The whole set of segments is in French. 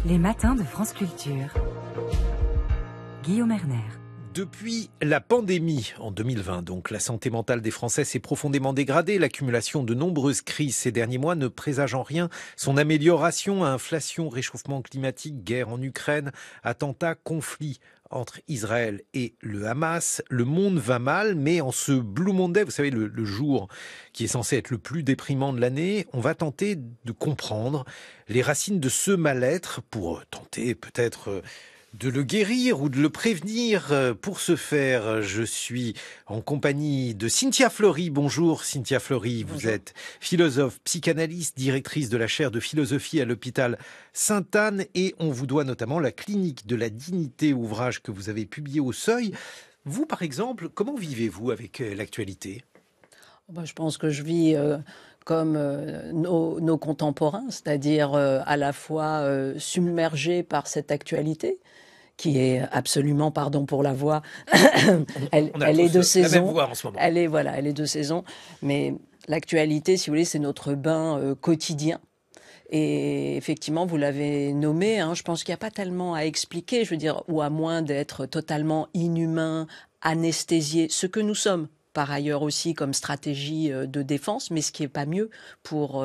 Les matins de France Culture. Guillaume Erner. Depuis la pandémie en 2020, donc, la santé mentale des Français s'est profondément dégradée. L'accumulation de nombreuses crises ces derniers mois ne présage en rien son amélioration. Inflation, réchauffement climatique, guerre en Ukraine, attentats, conflits entre Israël et le Hamas. Le monde va mal, mais en ce Blue Monday, vous savez, le jour qui est censé être le plus déprimant de l'année, on va tenter de comprendre les racines de ce mal-être pour tenter peut-être de le guérir ou de le prévenir. Pour ce faire, je suis en compagnie de Cynthia Fleury. Bonjour Cynthia Fleury, Bonjour. Vous êtes philosophe, psychanalyste, directrice de la chaire de philosophie à l'hôpital Sainte-Anne et on vous doit notamment la clinique de la dignité, ouvrage que vous avez publié au Seuil. Vous, par exemple, comment vivez-vous avec l'actualité ? Je pense que je vis comme nos contemporains, c'est-à-dire à la fois submergé par cette actualité, qui est absolument, pardon pour la voix, elle est de saison. La même voix en ce moment. Elle est de saison. Mais l'actualité, si vous voulez, c'est notre bain quotidien. Et effectivement, vous l'avez nommé, je pense qu'il n'y a pas tellement à expliquer, je veux dire, ou à moins d'être totalement inhumain, anesthésié, ce que nous sommes par ailleurs aussi comme stratégie de défense, mais ce qui n'est pas mieux pour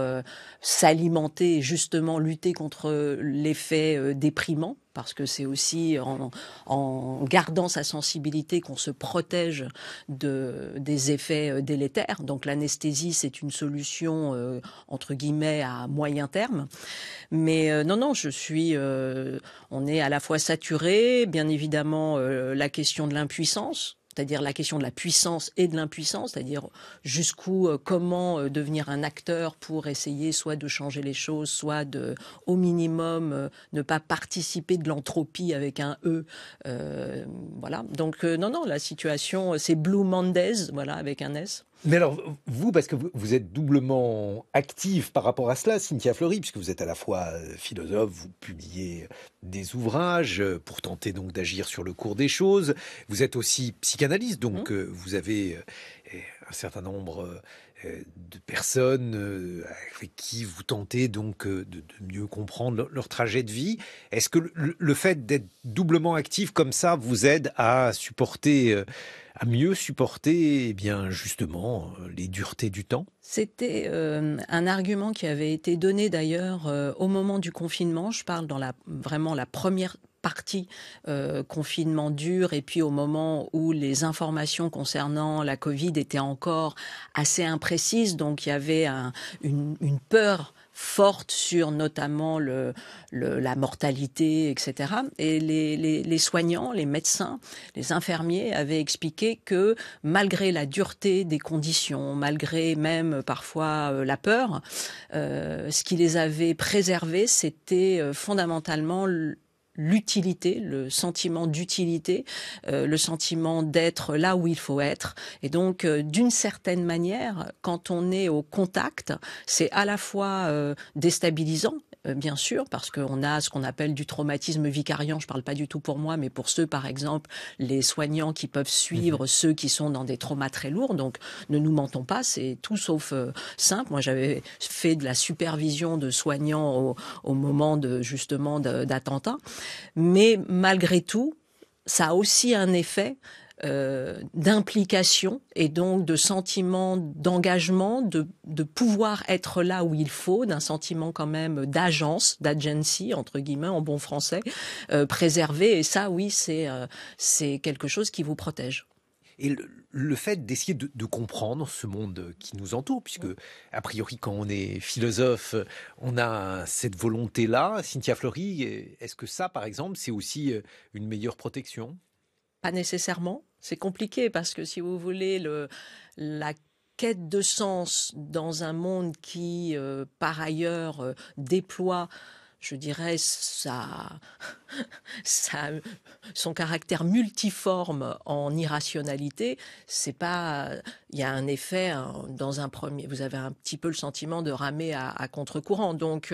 s'alimenter et justement lutter contre l'effet déprimant, parce que c'est aussi en gardant sa sensibilité qu'on se protège des effets délétères. Donc l'anesthésie, c'est une solution, entre guillemets, à moyen terme. Mais non, on est à la fois saturé, bien évidemment, la question de l'impuissance, c'est-à-dire la question de la puissance et de l'impuissance, c'est-à-dire comment devenir un acteur pour essayer soit de changer les choses, soit au minimum, ne pas participer de l'entropie avec un E. Voilà. Donc non, la situation, c'est Blue Mondays, voilà, avec un S. Mais alors, vous, parce que vous êtes doublement active par rapport à cela, Cynthia Fleury, puisque vous êtes à la fois philosophe, vous publiez des ouvrages pour tenter donc d'agir sur le cours des choses. Vous êtes aussi psychanalyste, donc vous avez un certain nombre de personnes avec qui vous tentez donc de mieux comprendre leur trajet de vie. Est-ce que le fait d'être doublement actif comme ça vous aide à mieux supporter, eh bien, justement, les duretés du temps? C'était un argument qui avait été donné d'ailleurs au moment du confinement. Je parle dans vraiment la première partie confinement dur et puis au moment où les informations concernant la Covid étaient encore assez imprécises. Donc il y avait une peur forte sur notamment la mortalité, etc. Et les soignants, les médecins, les infirmiers avaient expliqué que malgré la dureté des conditions, malgré même parfois la peur, ce qui les avait préservés, c'était fondamentalement l'utilité, le sentiment d'utilité, le sentiment d'être là où il faut être. Et donc, d'une certaine manière, quand on est au contact, c'est à la fois déstabilisant, bien sûr, parce qu'on a ce qu'on appelle du traumatisme vicariant. Je parle pas du tout pour moi, mais pour ceux, par exemple, les soignants qui peuvent suivre ceux qui sont dans des traumas très lourds. Donc, ne nous mentons pas, c'est tout sauf simple. Moi, j'avais fait de la supervision de soignants au moment justement d'attentats. Mais malgré tout, ça a aussi un effet d'implication et donc de sentiment d'engagement, de pouvoir être là où il faut, d'un sentiment quand même d'agence, d'agency, entre guillemets, en bon français, préservé. Et ça, oui, c'est quelque chose qui vous protège. Et le fait d'essayer de comprendre ce monde qui nous entoure, puisque a priori quand on est philosophe, on a cette volonté-là. Cynthia Fleury, est-ce que ça, par exemple, c'est aussi une meilleure protection ? Pas nécessairement. C'est compliqué parce que si vous voulez, la quête de sens dans un monde qui, par ailleurs, déploie, je dirais, son caractère multiforme en irrationalité, c'est pas. Il y a un effet dans un premier. Vous avez un petit peu le sentiment de ramer à contre-courant. Donc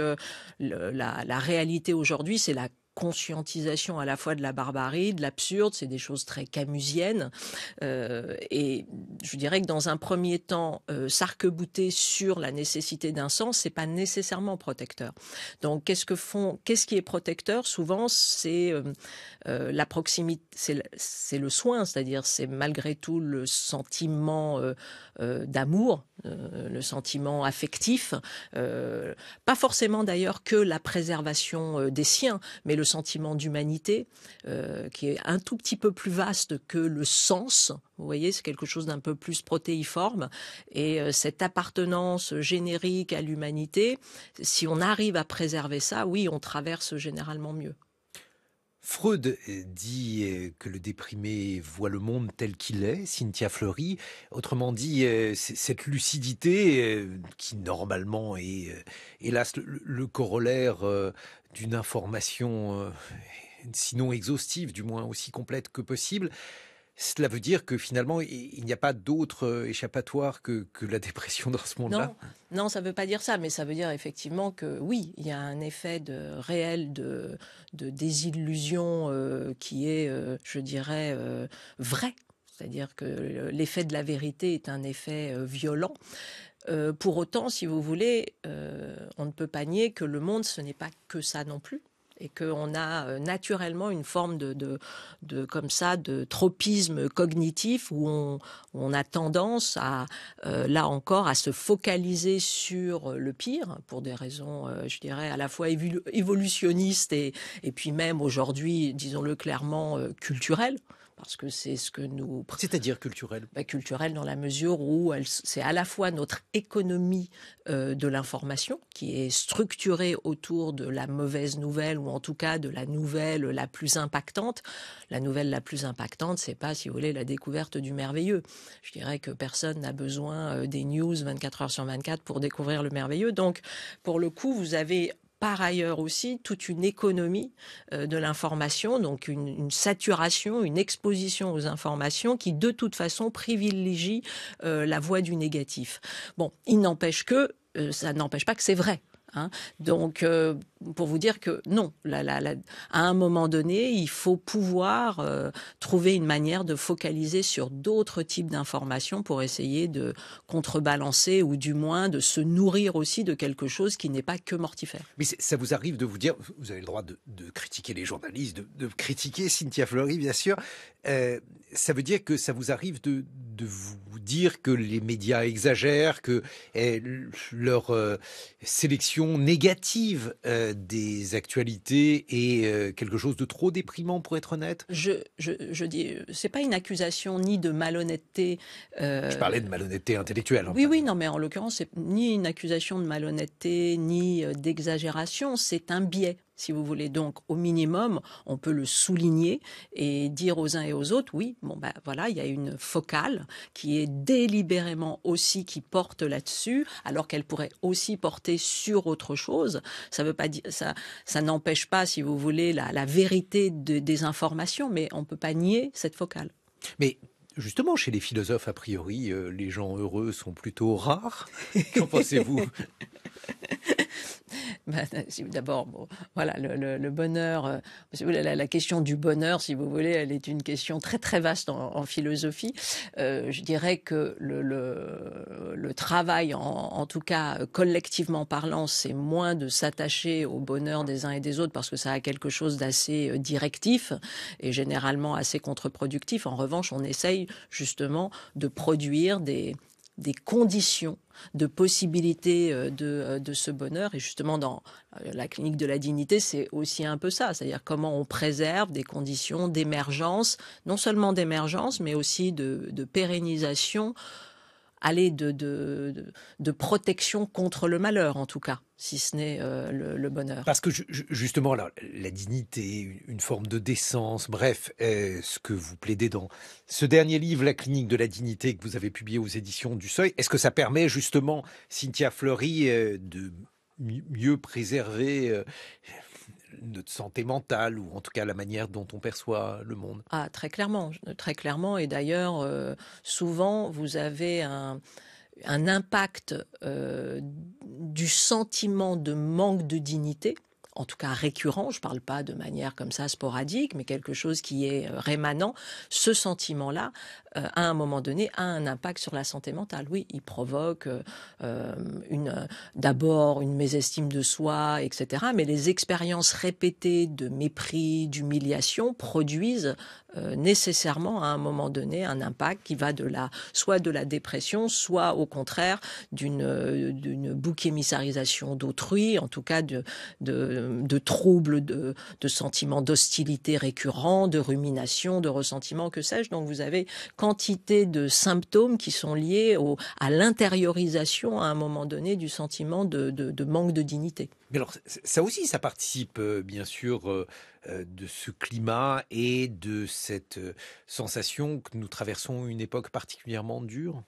la réalité aujourd'hui, c'est la conscientisation à la fois de la barbarie, de l'absurde, c'est des choses très camusiennes. Et je dirais que dans un premier temps, s'arc-bouter sur la nécessité d'un sens, c'est pas nécessairement protecteur. Donc, qu'est-ce qui est protecteur? Souvent, c'est la proximité, c'est le soin, c'est-à-dire c'est malgré tout le sentiment d'amour, le sentiment affectif, pas forcément d'ailleurs que la préservation des siens, mais le sentiment d'humanité, qui est un tout petit peu plus vaste que le sens. Vous voyez, c'est quelque chose d'un peu plus protéiforme. Et cette appartenance générique à l'humanité, si on arrive à préserver ça, oui, on traverse généralement mieux. Freud dit que le déprimé voit le monde tel qu'il est, Cynthia Fleury. Autrement dit, cette lucidité qui normalement est, hélas, le corollaire d'une information, sinon exhaustive, du moins aussi complète que possible. Cela veut dire que finalement, il n'y a pas d'autre échappatoire que la dépression dans ce monde-là? Non, ça ne veut pas dire ça, mais ça veut dire effectivement que oui, il y a un effet réel de désillusion qui est, je dirais, vrai. C'est-à-dire que l'effet de la vérité est un effet violent. Pour autant, si vous voulez, on ne peut pas nier que le monde, ce n'est pas que ça non plus. Et qu'on a naturellement une forme comme ça, de tropisme cognitif où on a tendance à, là encore, à se focaliser sur le pire pour des raisons, je dirais, à la fois évolutionnistes et puis même aujourd'hui, disons-le clairement, culturelles. Parce que c'est ce que nous... C'est-à-dire culturel? Culturel dans la mesure où c'est à la fois notre économie de l'information qui est structurée autour de la mauvaise nouvelle ou en tout cas de la nouvelle la plus impactante. La nouvelle la plus impactante, c'est pas, si vous voulez, la découverte du merveilleux. Je dirais que personne n'a besoin des news 24 heures sur 24 pour découvrir le merveilleux. Donc, pour le coup, vous avez... Par ailleurs aussi, toute une économie de l'information, donc une saturation, une exposition aux informations qui, de toute façon, privilégie la voie du négatif. Bon, il n'empêche que, ça n'empêche pas que c'est vrai. Hein. Donc, pour vous dire que non, à un moment donné, il faut pouvoir trouver une manière de focaliser sur d'autres types d'informations pour essayer de contrebalancer ou du moins de se nourrir aussi de quelque chose qui n'est pas que mortifère. Mais ça vous arrive de vous dire, vous avez le droit de critiquer les journalistes, de critiquer Cynthia Fleury, bien sûr. Ça veut dire que ça vous arrive de vous dire que les médias exagèrent, que leur sélection négative des actualités est quelque chose de trop déprimant, pour être honnête? Je dis, c'est pas une accusation ni de malhonnêteté. Je parlais de malhonnêteté intellectuelle. Oui, non, mais en l'occurrence, c'est ni une accusation de malhonnêteté, ni d'exagération, c'est un biais. Si vous voulez, donc au minimum, on peut le souligner et dire aux uns et aux autres, oui, bon ben voilà, il y a une focale qui est délibérément aussi qui porte là-dessus, alors qu'elle pourrait aussi porter sur autre chose. Ça veut pas dire ça n'empêche pas, si vous voulez, la vérité des informations, mais on peut pas nier cette focale. Mais justement, chez les philosophes, a priori, les gens heureux sont plutôt rares. Qu'en pensez-vous? D'abord, bon, voilà, le bonheur, la question du bonheur, si vous voulez, elle est une question très très vaste en philosophie. Je dirais que le travail, en tout cas collectivement parlant, c'est moins de s'attacher au bonheur des uns et des autres parce que ça a quelque chose d'assez directif et généralement assez contre-productif. En revanche, on essaye justement de produire des conditions de possibilité de ce bonheur. Et justement, dans la clinique de la dignité, c'est aussi un peu ça. C'est-à-dire comment on préserve des conditions d'émergence, non seulement d'émergence, mais aussi de pérennisation, de protection contre le malheur, en tout cas, si ce n'est le bonheur. Parce que justement, la dignité, une forme de décence, bref, ce que vous plaidez dans ce dernier livre, La clinique de la dignité, que vous avez publié aux éditions du Seuil, est-ce que ça permet justement, Cynthia Fleury, de mieux préserver notre santé mentale, ou en tout cas la manière dont on perçoit le monde? Ah, très clairement. Et d'ailleurs, souvent, vous avez un impact du sentiment de manque de dignité en tout cas récurrent, je ne parle pas de manière comme ça sporadique, mais quelque chose qui est rémanent, ce sentiment-là, à un moment donné, a un impact sur la santé mentale. Oui, il provoque d'abord une mésestime de soi, etc. Mais les expériences répétées de mépris, d'humiliation produisent nécessairement à un moment donné un impact qui va soit de la dépression, soit au contraire d'une bouc émissarisation d'autrui, en tout cas de troubles, de sentiments d'hostilité récurrents, de rumination, de ressentiment, que sais-je. Donc vous avez quantité de symptômes qui sont liés à l'intériorisation à un moment donné du sentiment de manque de dignité. Mais alors, ça aussi, ça participe bien sûr de ce climat et de cette sensation que nous traversons une époque particulièrement dure.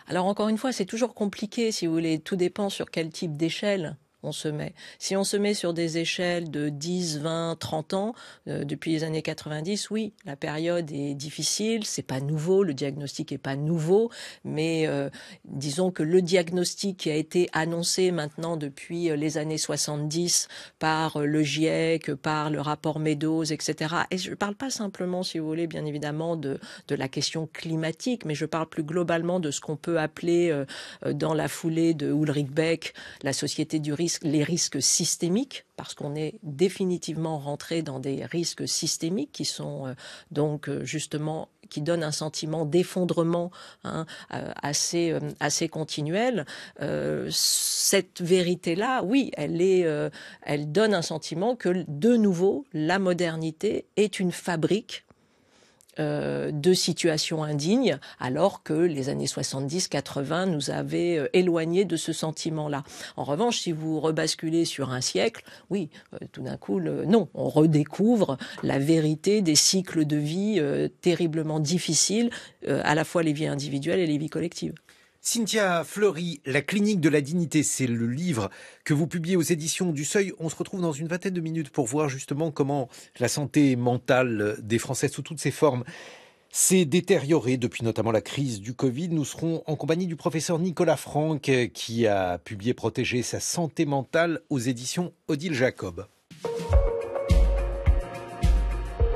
Alors encore une fois, c'est toujours compliqué, si vous voulez, tout dépend sur quel type d'échelle on se met. Si on se met sur des échelles de 10, 20, 30 ans, depuis les années 90, oui, la période est difficile, c'est pas nouveau, le diagnostic est pas nouveau, mais disons que le diagnostic qui a été annoncé maintenant depuis les années 70 par le GIEC, par le rapport Meadows, etc. Et je parle pas simplement, si vous voulez, bien évidemment, de la question climatique, mais je parle plus globalement de ce qu'on peut appeler, dans la foulée de Ulrich Beck, la société du risque, les risques systémiques, parce qu'on est définitivement rentré dans des risques systémiques qui sont justement qui donnent un sentiment d'effondrement assez continuel. Cette vérité-là, oui, elle donne un sentiment que de nouveau la modernité est une fabrique de situations indignes, alors que les années 70-80 nous avaient éloignés de ce sentiment-là. En revanche, si vous rebasculez sur un siècle, oui, tout d'un coup, non, on redécouvre la vérité des cycles de vie terriblement difficiles, à la fois les vies individuelles et les vies collectives. Cynthia Fleury, La clinique de la dignité, c'est le livre que vous publiez aux éditions du Seuil. On se retrouve dans une vingtaine de minutes pour voir justement comment la santé mentale des Français sous toutes ses formes s'est détériorée depuis notamment la crise du Covid. Nous serons en compagnie du professeur Nicolas Franck qui a publié Protéger sa santé mentale aux éditions Odile Jacob.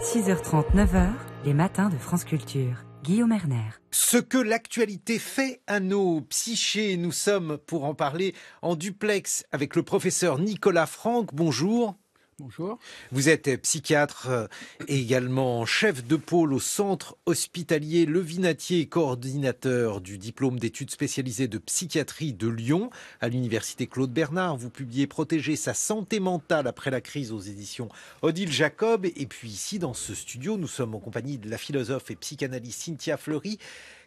6h30, 9h, les matins de France Culture. Guillaume Erner. Ce que l'actualité fait à nos psychés, nous sommes pour en parler en duplex avec le professeur Nicolas Franck. Bonjour. Bonjour. Vous êtes psychiatre et également chef de pôle au centre hospitalier Le Vinatier, coordinateur du diplôme d'études spécialisées de psychiatrie de Lyon à l'université Claude Bernard. Vous publiez Protéger sa santé mentale après la crise aux éditions Odile Jacob. Et puis ici, dans ce studio, nous sommes en compagnie de la philosophe et psychanalyste Cynthia Fleury,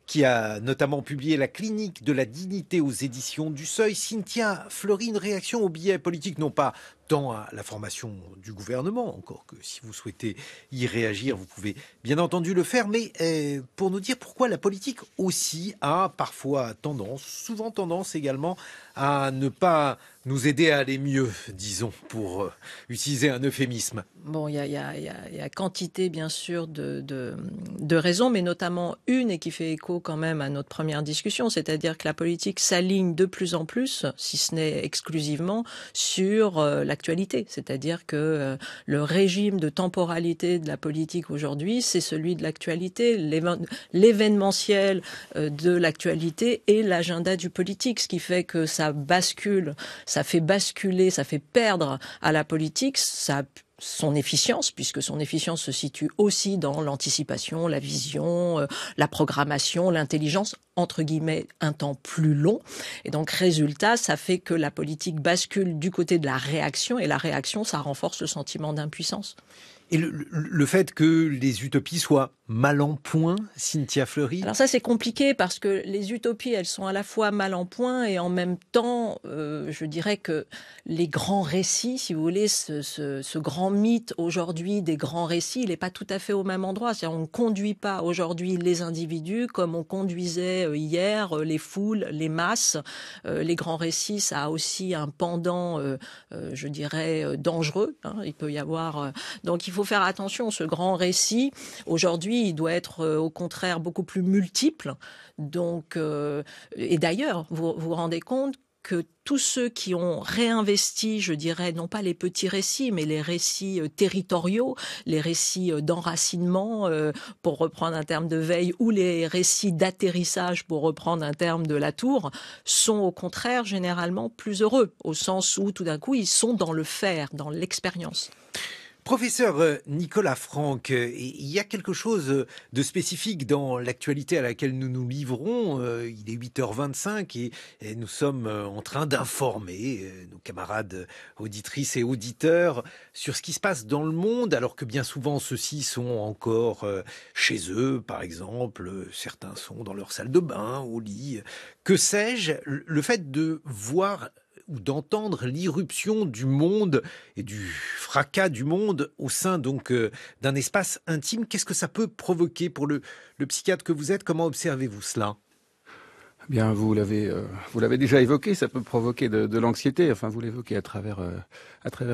qui a notamment publié La clinique de la dignité aux éditions du Seuil. Cynthia Fleury, une réaction au biais politique, non pas tant à la formation du gouvernement, encore que si vous souhaitez y réagir, vous pouvez bien entendu le faire, mais pour nous dire pourquoi la politique aussi a parfois tendance, souvent tendance également, à ne pas nous aider à aller mieux, disons, pour utiliser un euphémisme. Bon, il y a quantité, bien sûr, de raisons, mais notamment une, et qui fait écho quand même à notre première discussion, c'est-à-dire que la politique s'aligne de plus en plus, si ce n'est exclusivement, sur l'actualité. C'est-à-dire que le régime de temporalité de la politique aujourd'hui, c'est celui de l'actualité, l'événementiel de l'actualité et l'agenda du politique, ce qui fait que ça bascule, ça fait basculer, ça fait perdre à la politique son efficience, puisque son efficience se situe aussi dans l'anticipation, la vision, la programmation, l'intelligence, entre guillemets, un temps plus long. Et donc, résultat, ça fait que la politique bascule du côté de la réaction, et la réaction, ça renforce le sentiment d'impuissance. Et le fait que les utopies soient mal en point, Cynthia Fleury? Alors ça, c'est compliqué parce que les utopies, elles sont à la fois mal en point et en même temps, je dirais que les grands récits, si vous voulez, ce grand mythe aujourd'hui des grands récits, il n'est pas tout à fait au même endroit. C'est-à-dire, on ne conduit pas aujourd'hui les individus comme on conduisait hier les foules, les masses. Les grands récits, ça a aussi un pendant, je dirais, dangereux. Il peut y avoir... Donc il faut faire attention. Ce grand récit, aujourd'hui, il doit être au contraire beaucoup plus multiple. Donc, et d'ailleurs, vous vous rendez compte que tous ceux qui ont réinvesti, je dirais, non pas les petits récits, mais les récits territoriaux, les récits d'enracinement, pour reprendre un terme de Veil, ou les récits d'atterrissage, pour reprendre un terme de Latour, sont au contraire généralement plus heureux, au sens où tout d'un coup ils sont dans le faire, dans l'expérience. Professeur Nicolas Franck, il y a quelque chose de spécifique dans l'actualité à laquelle nous nous livrons. Il est 8h25 et nous sommes en train d'informer nos camarades auditrices et auditeurs sur ce qui se passe dans le monde, alors que bien souvent ceux-ci sont encore chez eux, par exemple. Certains sont dans leur salle de bain, au lit. Que sais-je, le fait de voir ou d'entendre l'irruption du monde et du fracas du monde au sein donc d'un espace intime, qu'est-ce que ça peut provoquer pour le psychiatre que vous êtes? Comment observez-vous cela? Bien, vous l'avez déjà évoqué, ça peut provoquer de l'anxiété. Enfin, vous l'évoquez à travers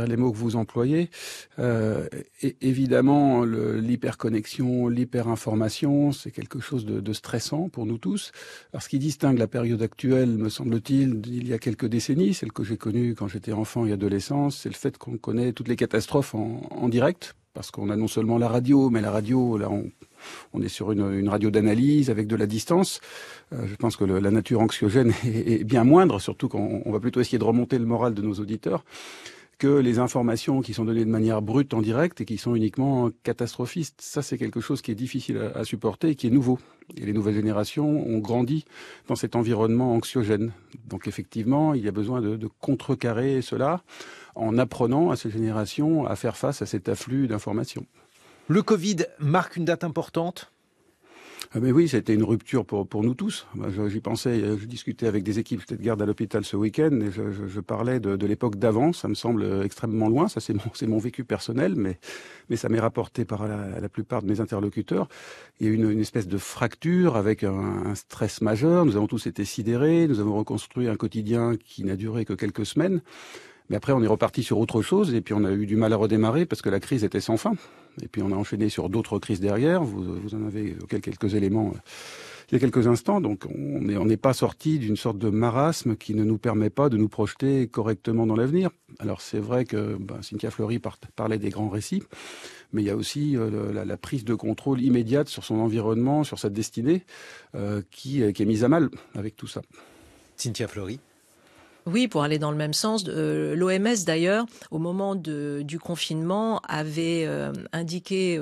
les mots que vous employez. Et évidemment, l'hyperconnexion, l'hyperinformation, c'est quelque chose de stressant pour nous tous. Alors, ce qui distingue la période actuelle, me semble-t-il, il y a quelques décennies, celle que j'ai connue quand j'étais enfant et adolescent, c'est le fait qu'on connaît toutes les catastrophes en direct. Parce qu'on a non seulement la radio, mais la radio, là, on est sur une radio d'analyse avec de la distance. Je pense que la nature anxiogène est bien moindre, surtout quand on va plutôt essayer de remonter le moral de nos auditeurs, que les informations qui sont données de manière brute en direct et qui sont uniquement catastrophistes. Ça, c'est quelque chose qui est difficile à supporter et qui est nouveau. Et les nouvelles générations ont grandi dans cet environnement anxiogène. Donc effectivement, il y a besoin de contrecarrer cela en apprenant à ces générations à faire face à cet afflux d'informations. Le Covid marque une date importante ? Mais oui, c'était une rupture pour nous tous. J'y pensais, je discutais avec des équipes de garde à l'hôpital ce week-end et je parlais de l'époque d'avant. Ça me semble extrêmement loin. Ça, c'est mon vécu personnel, mais ça m'est rapporté par la plupart de mes interlocuteurs. Il y a eu une espèce de fracture avec un stress majeur. Nous avons tous été sidérés. Nous avons reconstruit un quotidien qui n'a duré que quelques semaines. Mais après, on est reparti sur autre chose et puis on a eu du mal à redémarrer parce que la crise était sans fin. Et puis on a enchaîné sur d'autres crises derrière. Vous en avez évoqué quelques éléments il y a quelques instants. Donc on n'est pas sorti d'une sorte de marasme qui ne nous permet pas de nous projeter correctement dans l'avenir. Alors c'est vrai que Cynthia Fleury parlait des grands récits, mais il y a aussi la prise de contrôle immédiate sur son environnement, sur sa destinée, qui est mise à mal avec tout ça. Cynthia Fleury. Oui, pour aller dans le même sens, l'OMS d'ailleurs, au moment du confinement, avait indiqué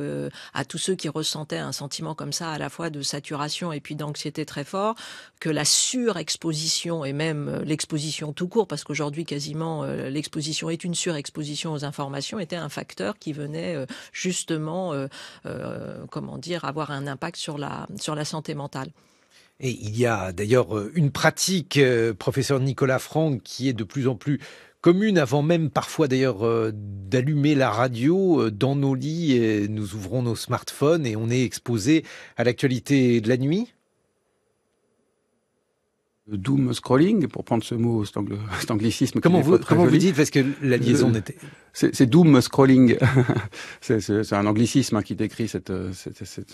à tous ceux qui ressentaient un sentiment comme ça, à la fois de saturation et puis d'anxiété très fort, que la surexposition et même l'exposition tout court, parce qu'aujourd'hui quasiment l'exposition est une surexposition aux informations, était un facteur qui venait justement, avoir un impact sur la santé mentale. Et il y a d'ailleurs une pratique, professeur Nicolas Franck, qui est de plus en plus commune, avant même parfois d'ailleurs d'allumer la radio dans nos lits. Et nous ouvrons nos smartphones et on est exposé à l'actualité de la nuit. Le doom scrolling, pour prendre ce mot, cet anglicisme. Comment vous dites, parce que la liaison n'était... C'est doom scrolling. c'est un anglicisme qui décrit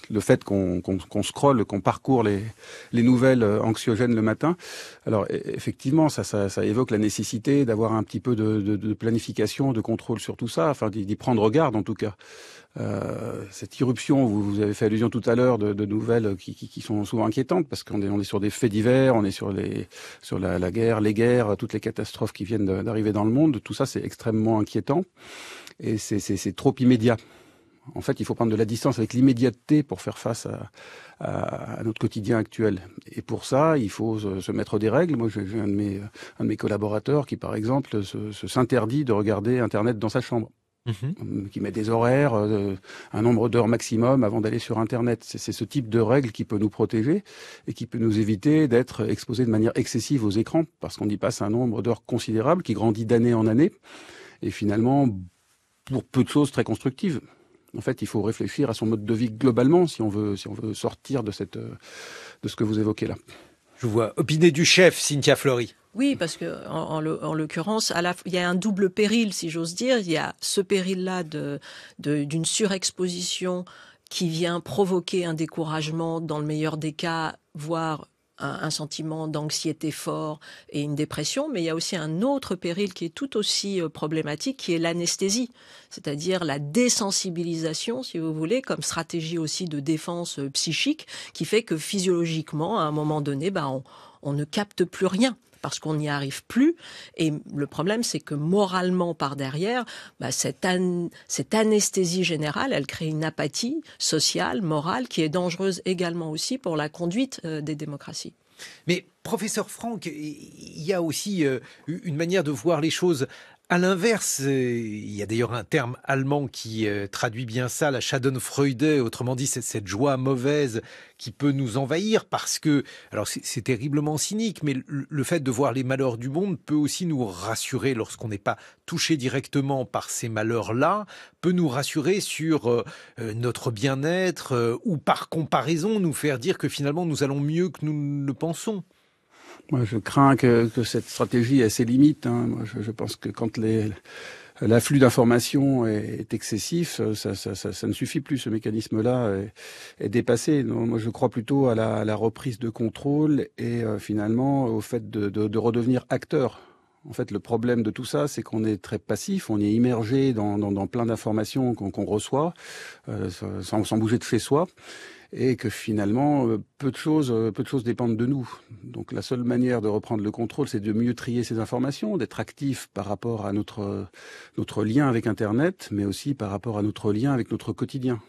le fait qu'on scrolle, qu'on parcourt les nouvelles anxiogènes le matin. Alors effectivement, ça évoque la nécessité d'avoir un petit peu de planification, de contrôle sur tout ça, enfin d'y prendre garde en tout cas. Cette irruption, vous avez fait allusion tout à l'heure de nouvelles qui sont souvent inquiétantes parce qu'on est sur des faits divers, on est sur la guerre, les guerres, toutes les catastrophes qui viennent d'arriver dans le monde. Tout ça, c'est extrêmement inquiétant et c'est trop immédiat. En fait, il faut prendre de la distance avec l'immédiateté pour faire face à notre quotidien actuel. Et pour ça, il faut se mettre des règles. Moi, j'ai un de mes collaborateurs qui, par exemple, s'interdit de regarder Internet dans sa chambre. Qui met des horaires, un nombre d'heures maximum avant d'aller sur Internet. C'est ce type de règle qui peut nous protéger et qui peut nous éviter d'être exposés de manière excessive aux écrans, parce qu'on y passe un nombre d'heures considérable qui grandit d'année en année, et finalement, pour peu de choses très constructives. En fait, il faut réfléchir à son mode de vie globalement si on veut sortir de ce que vous évoquez là. Je vous vois opiner du chef, Cynthia Fleury. Oui, parce que en l'occurrence, il y a un double péril, si j'ose dire. Il y a ce péril-là d'une surexposition qui vient provoquer un découragement, dans le meilleur des cas, voire un sentiment d'anxiété fort et une dépression, mais il y a aussi un autre péril qui est tout aussi problématique, qui est l'anesthésie, c'est-à-dire la désensibilisation, si vous voulez, comme stratégie aussi de défense psychique, qui fait que physiologiquement, à un moment donné, on ne capte plus rien, parce qu'on n'y arrive plus. Et le problème, c'est que moralement, par derrière, cette anesthésie générale, elle crée une apathie sociale, morale, qui est dangereuse également aussi pour la conduite des démocraties. Mais professeur Franck, il y a aussi une manière de voir les choses. À l'inverse, il y a d'ailleurs un terme allemand qui traduit bien ça, la Schadenfreude, autrement dit cette joie mauvaise qui peut nous envahir parce que, alors c'est terriblement cynique, mais le fait de voir les malheurs du monde peut aussi nous rassurer lorsqu'on n'est pas touché directement par ces malheurs-là, peut nous rassurer sur notre bien-être ou par comparaison nous faire dire que finalement nous allons mieux que nous ne le pensons. Moi, je crains que cette stratégie ait ses limites. Moi, je pense que quand l'afflux d'informations est excessif, ça ne suffit plus. Ce mécanisme-là est dépassé. Donc, moi, je crois plutôt à la reprise de contrôle et finalement au fait de redevenir acteur. En fait, le problème de tout ça, c'est qu'on est très passif, on est immergé dans plein d'informations qu'on reçoit sans bouger de chez soi. Et que finalement, peu de choses dépendent de nous. Donc la seule manière de reprendre le contrôle, c'est de mieux trier ces informations, d'être actif par rapport à notre lien avec Internet, mais aussi par rapport à notre lien avec notre quotidien.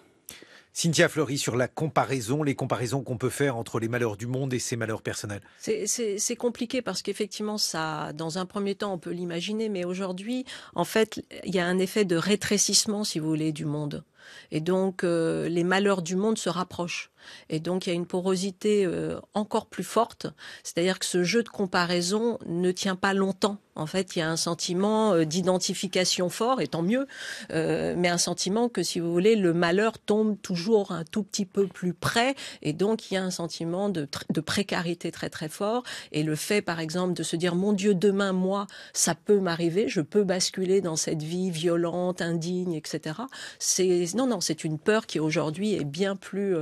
Cynthia Fleury, sur la comparaison, les comparaisons qu'on peut faire entre les malheurs du monde et ses malheurs personnels. C'est compliqué parce qu'effectivement, ça, dans un premier temps, on peut l'imaginer, mais aujourd'hui, en fait, il y a un effet de rétrécissement, si vous voulez, du monde. Et donc, les malheurs du monde se rapprochent. Et donc, il y a une porosité encore plus forte. C'est-à-dire que ce jeu de comparaison ne tient pas longtemps. En fait, il y a un sentiment d'identification fort, et tant mieux, mais un sentiment que, si vous voulez, le malheur tombe toujours un tout petit peu plus près. Et donc, il y a un sentiment de précarité très, très fort. Et le fait, par exemple, de se dire, mon Dieu, demain, moi, ça peut m'arriver, je peux basculer dans cette vie violente, indigne, etc. C'est une peur qui, aujourd'hui, est bien plus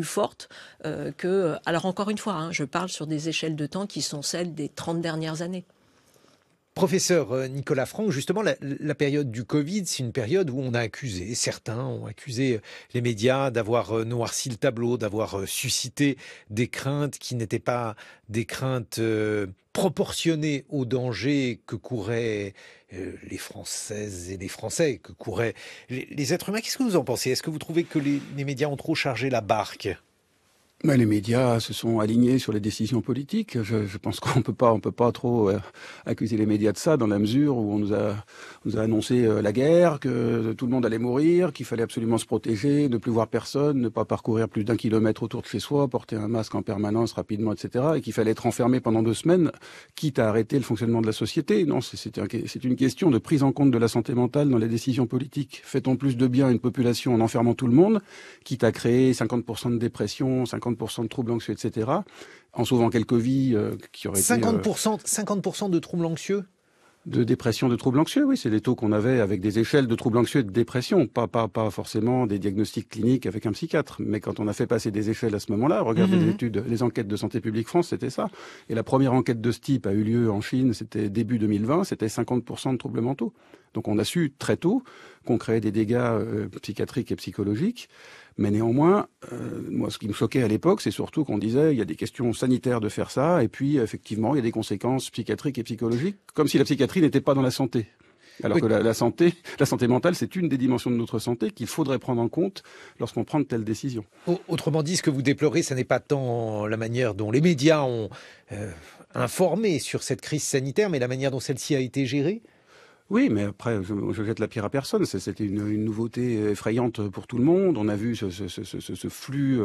forte que... Alors, encore une fois, je parle sur des échelles de temps qui sont celles des 30 dernières années. Professeur Nicolas Franck, justement, la période du Covid, c'est une période où certains ont accusé les médias d'avoir noirci le tableau, d'avoir suscité des craintes qui n'étaient pas des craintes proportionnées au danger que couraient les Françaises et les Français, que couraient les êtres humains. Qu'est-ce que vous en pensez ? Est-ce que vous trouvez que les médias ont trop chargé la barque ? Les médias se sont alignés sur les décisions politiques. Je pense qu'on peut pas trop accuser les médias de ça, dans la mesure où on nous a annoncé la guerre, que tout le monde allait mourir, qu'il fallait absolument se protéger, ne plus voir personne, ne pas parcourir plus d'1 kilomètre autour de chez soi, porter un masque en permanence rapidement, etc. Et qu'il fallait être enfermé pendant 2 semaines, quitte à arrêter le fonctionnement de la société. Non, c'est une question de prise en compte de la santé mentale dans les décisions politiques. Fait-on plus de bien à une population en enfermant tout le monde, quitte à créer 50% de dépression, 50% de troubles anxieux, etc., en sauvant quelques vies qui auraient 50% de troubles anxieux ? De dépression, de troubles anxieux, oui, c'est les taux qu'on avait avec des échelles de troubles anxieux et de dépression, pas forcément des diagnostics cliniques avec un psychiatre. Mais quand on a fait passer des échelles à ce moment-là, regardez les enquêtes de Santé publique France, c'était ça. Et la première enquête de ce type a eu lieu en Chine, c'était début 2020, c'était 50% de troubles mentaux. Donc on a su très tôt qu'on créait des dégâts psychiatriques et psychologiques. Mais néanmoins, moi, ce qui me choquait à l'époque, c'est surtout qu'on disait il y a des questions sanitaires de faire ça, et puis effectivement, il y a des conséquences psychiatriques et psychologiques, comme si la psychiatrie n'était pas dans la santé. Alors que la santé mentale, c'est une des dimensions de notre santé qu'il faudrait prendre en compte lorsqu'on prend de telles décisions. Autrement dit, ce que vous déplorez, ce n'est pas tant la manière dont les médias ont informé sur cette crise sanitaire, mais la manière dont celle-ci a été gérée ? Oui, mais après, je jette la pierre à personne. C'était une nouveauté effrayante pour tout le monde. On a vu ce flux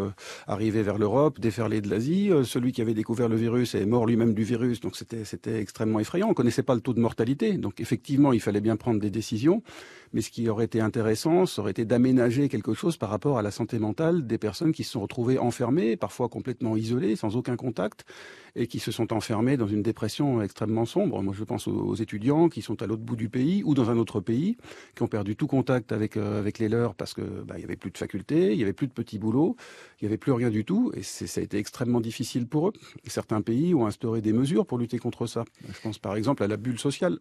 arriver vers l'Europe, déferler de l'Asie. Celui qui avait découvert le virus est mort lui-même du virus, donc c'était extrêmement effrayant. On connaissait pas le taux de mortalité, donc effectivement, il fallait bien prendre des décisions. Mais ce qui aurait été intéressant, ça aurait été d'aménager quelque chose par rapport à la santé mentale des personnes qui se sont retrouvées enfermées, parfois complètement isolées, sans aucun contact, et qui se sont enfermées dans une dépression extrêmement sombre. Moi, je pense aux étudiants qui sont à l'autre bout du pays ou dans un autre pays, qui ont perdu tout contact avec les leurs parce que il y avait plus de facultés, il y avait plus de petits boulots, il y avait plus rien du tout, et ça a été extrêmement difficile pour eux. Et certains pays ont instauré des mesures pour lutter contre ça. Je pense par exemple à la bulle sociale,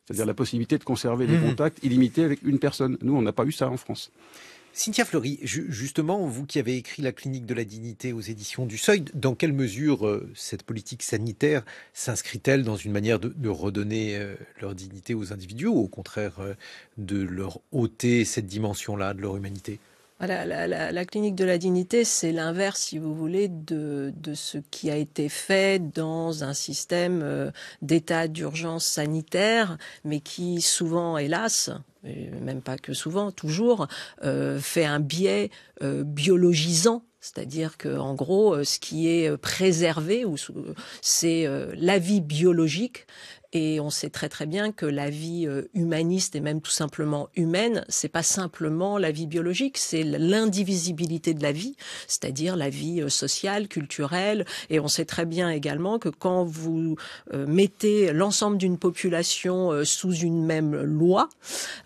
c'est-à-dire la possibilité de conserver des contacts illimités avec une personne. Nous, on n'a pas eu ça en France. Cynthia Fleury, justement, vous qui avez écrit La clinique de la dignité aux éditions du Seuil, dans quelle mesure cette politique sanitaire s'inscrit-elle dans une manière de redonner leur dignité aux individus, ou au contraire de leur ôter cette dimension-là de leur humanité ? Voilà, la clinique de la dignité, c'est l'inverse, si vous voulez, de ce qui a été fait dans un système d'état d'urgence sanitaire, mais qui souvent, hélas, et même pas que souvent, toujours, fait un biais biologisant. C'est-à-dire que, en gros, ce qui est préservé, c'est la vie biologique. Et on sait très très bien que la vie humaniste et même tout simplement humaine, c'est pas simplement la vie biologique, c'est l'indivisibilité de la vie, c'est-à-dire la vie sociale, culturelle. Et on sait très bien également que quand vous mettez l'ensemble d'une population sous une même loi,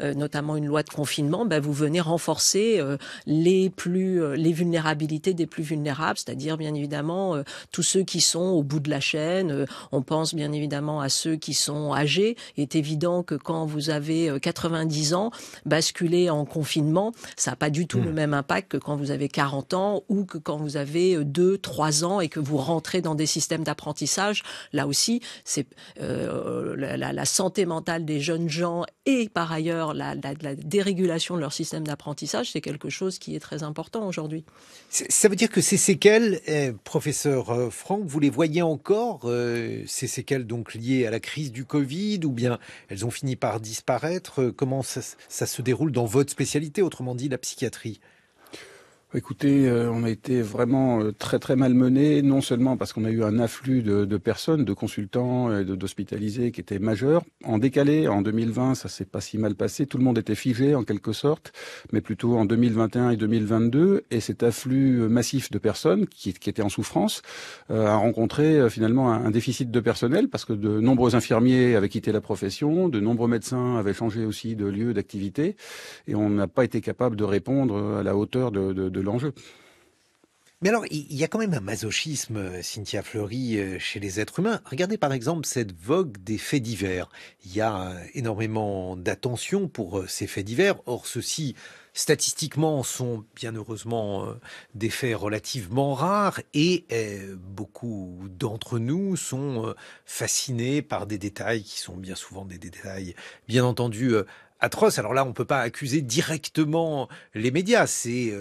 notamment une loi de confinement, vous venez renforcer les vulnérabilités des plus vulnérables, c'est-à-dire bien évidemment tous ceux qui sont au bout de la chaîne. On pense bien évidemment à ceux qui sont âgés. Il est évident que quand vous avez 90 ans, basculer en confinement, ça n'a pas du tout le même impact que quand vous avez 40 ans ou que quand vous avez 2, 3 ans et que vous rentrez dans des systèmes d'apprentissage. Là aussi, c'est la santé mentale des jeunes gens et par ailleurs la dérégulation de leur système d'apprentissage, c'est quelque chose qui est très important aujourd'hui. Ça veut dire que ces séquelles, professeur Franck, vous les voyez encore, ces séquelles donc liées à la crise du Covid, ou bien elles ont fini par disparaître? Comment ça se déroule dans votre spécialité, autrement dit la psychiatrie? Écoutez, on a été vraiment très très malmenés, non seulement parce qu'on a eu un afflux de personnes, de consultants et d'hospitalisés qui était majeur. En décalé, en 2020, ça s'est pas si mal passé. Tout le monde était figé en quelque sorte, mais plutôt en 2021 et 2022. Et cet afflux massif de personnes qui étaient en souffrance a rencontré finalement un déficit de personnel parce que de nombreux infirmiers avaient quitté la profession, de nombreux médecins avaient changé aussi de lieu d'activité, et on n'a pas été capable de répondre à la hauteur de l'enjeu. Mais alors, il y a quand même un masochisme, Cynthia Fleury, chez les êtres humains. Regardez par exemple cette vogue des faits divers. Il y a énormément d'attention pour ces faits divers. Or, ceux-ci, statistiquement, sont bien heureusement des faits relativement rares, et beaucoup d'entre nous sont fascinés par des détails qui sont bien souvent des détails, bien entendu, atroce. Alors là, on ne peut pas accuser directement les médias, c'est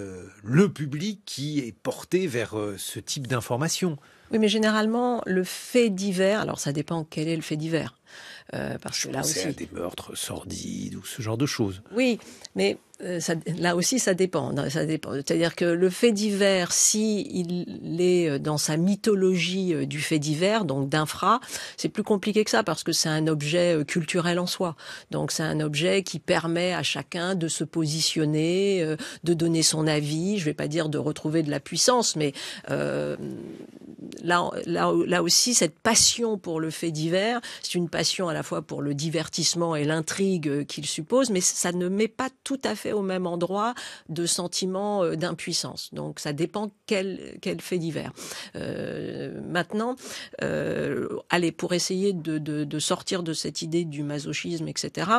le public qui est porté vers ce type d'information. Oui, mais généralement, le fait divers, alors ça dépend quel est le fait divers. Parce que là aussi, à des meurtres sordides ou ce genre de choses. Oui, mais là aussi, ça dépend. C'est-à-dire que le fait divers, il est dans sa mythologie du fait divers, donc d'infra, c'est plus compliqué que ça parce que c'est un objet culturel en soi. Donc c'est un objet qui permet à chacun de se positionner, de donner son avis. Je vais pas dire de retrouver de la puissance, mais là aussi, cette passion pour le fait divers, c'est une passion à la fois pour le divertissement et l'intrigue qu'il suppose, mais ça ne met pas tout à fait au même endroit de sentiment d'impuissance. Donc ça dépend quel fait divers. Maintenant, allez, pour essayer de sortir de cette idée du masochisme, etc.,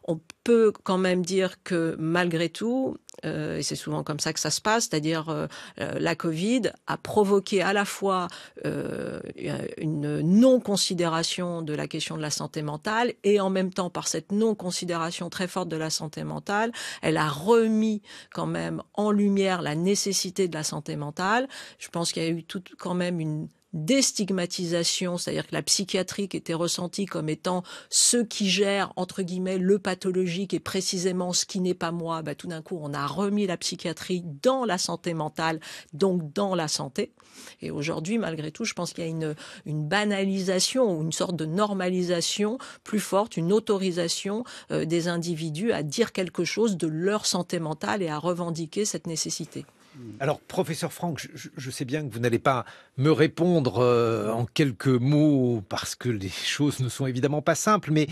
on peut quand même dire que malgré tout, et c'est souvent comme ça que ça se passe, c'est-à-dire la Covid a provoqué à la fois une non-considération de la question de la santé mentale, et en même temps, par cette non-considération très forte de la santé mentale, elle a remis quand même en lumière la nécessité de la santé mentale. Je pense qu'il y a eu quand même une déstigmatisation, c'est-à-dire que la psychiatrie qui était ressentie comme étant ceux qui gèrent, entre guillemets, le pathologique et précisément ce qui n'est pas moi, tout d'un coup, on a remis la psychiatrie dans la santé mentale, donc dans la santé. Et aujourd'hui, malgré tout, je pense qu'il y a une banalisation ou une sorte de normalisation plus forte, une autorisation des individus à dire quelque chose de leur santé mentale et à revendiquer cette nécessité. Alors, professeur Franck, je sais bien que vous n'allez pas me répondre en quelques mots parce que les choses ne sont évidemment pas simples, mais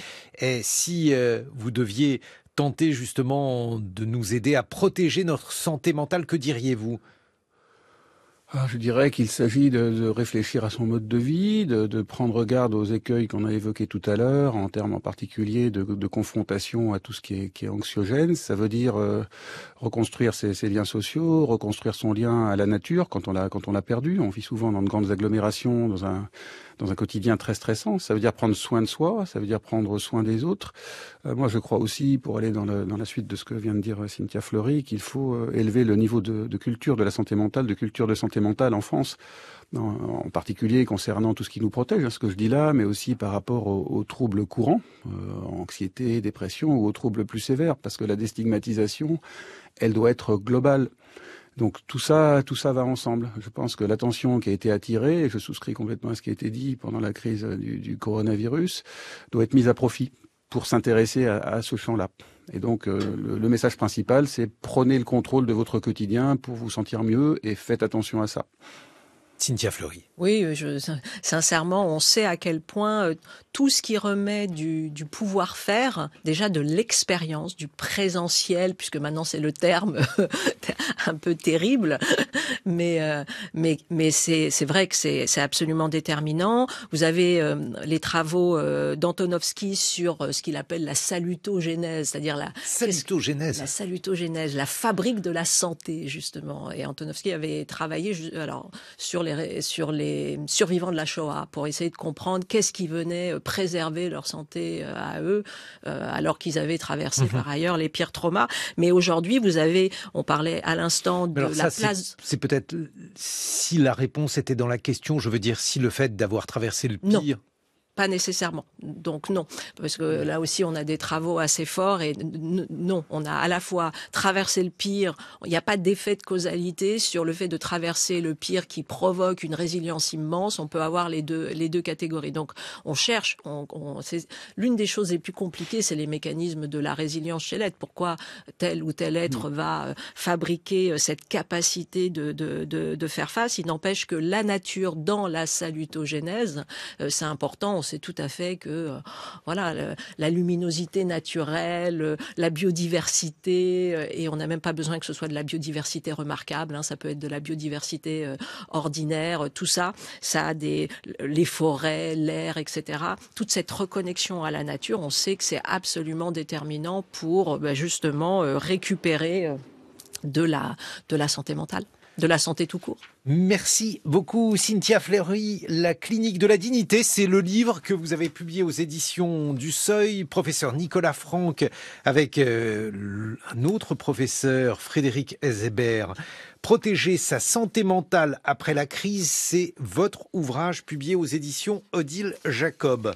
si vous deviez tenter justement de nous aider à protéger notre santé mentale, que diriez-vous ? Je dirais qu'il s'agit de réfléchir à son mode de vie, de prendre garde aux écueils qu'on a évoqués tout à l'heure, en termes en particulier de confrontation à tout ce qui est anxiogène. Ça veut dire reconstruire ses liens sociaux, reconstruire son lien à la nature quand on l'a perdu. On vit souvent dans de grandes agglomérations, dans un quotidien très stressant. Ça veut dire prendre soin de soi, ça veut dire prendre soin des autres. Moi, je crois aussi, pour aller dans la suite de ce que vient de dire Cynthia Fleury, qu'il faut élever le niveau de culture de la santé mentale, de culture de santé mentale en France, en particulier concernant tout ce qui nous protège, ce que je dis là, mais aussi par rapport aux troubles courants, anxiété, dépression, ou aux troubles plus sévères, parce que la déstigmatisation, elle doit être globale. Donc tout ça va ensemble. Je pense que l'attention qui a été attirée, et je souscris complètement à ce qui a été dit pendant la crise du coronavirus, doit être mise à profit pour s'intéresser à ce champ-là. Et donc le message principal, c'est prenez le contrôle de votre quotidien pour vous sentir mieux et faites attention à ça. Cynthia Fleury. Oui, sincèrement, on sait à quel point tout ce qui remet du pouvoir-faire, déjà de l'expérience, du présentiel, puisque maintenant c'est le terme un peu terrible, mais c'est vrai que c'est absolument déterminant. Vous avez les travaux d'Antonovsky sur ce qu'il appelle la salutogénèse, c'est-à-dire la salutogénèse, la fabrique de la santé, justement. Et Antonovsky avait travaillé sur les survivants de la Shoah pour essayer de comprendre qu'est-ce qui venait préserver leur santé à eux alors qu'ils avaient traversé par ailleurs les pires traumas. Mais aujourd'hui, on parlait à l'instant de la place... C'est peut-être si la réponse était dans la question, je veux dire si le fait d'avoir traversé le pire... Non. Pas nécessairement. Donc non, parce que là aussi on a des travaux assez forts et non, on a à la fois traversé le pire, il n'y a pas d'effet de causalité sur le fait de traverser le pire qui provoque une résilience immense, on peut avoir les deux catégories. Donc on cherche, c'est l'une des choses les plus compliquées, c'est les mécanismes de la résilience chez l'être. Pourquoi tel ou tel être va fabriquer cette capacité de faire face? Il n'empêche que la nature dans la salutogénèse, c'est important. On sait tout à fait que la luminosité naturelle, la biodiversité, et on n'a même pas besoin que ce soit de la biodiversité remarquable, ça peut être de la biodiversité ordinaire, tout ça a les forêts, l'air, etc. Toute cette reconnexion à la nature, on sait que c'est absolument déterminant pour justement récupérer de la santé mentale. De la santé tout court. Merci beaucoup Cynthia Fleury. La clinique de la dignité, c'est le livre que vous avez publié aux éditions du Seuil. Professeur Nicolas Franck avec un autre professeur, Frédéric Hesébert. Protéger sa santé mentale après la crise, c'est votre ouvrage publié aux éditions Odile Jacob.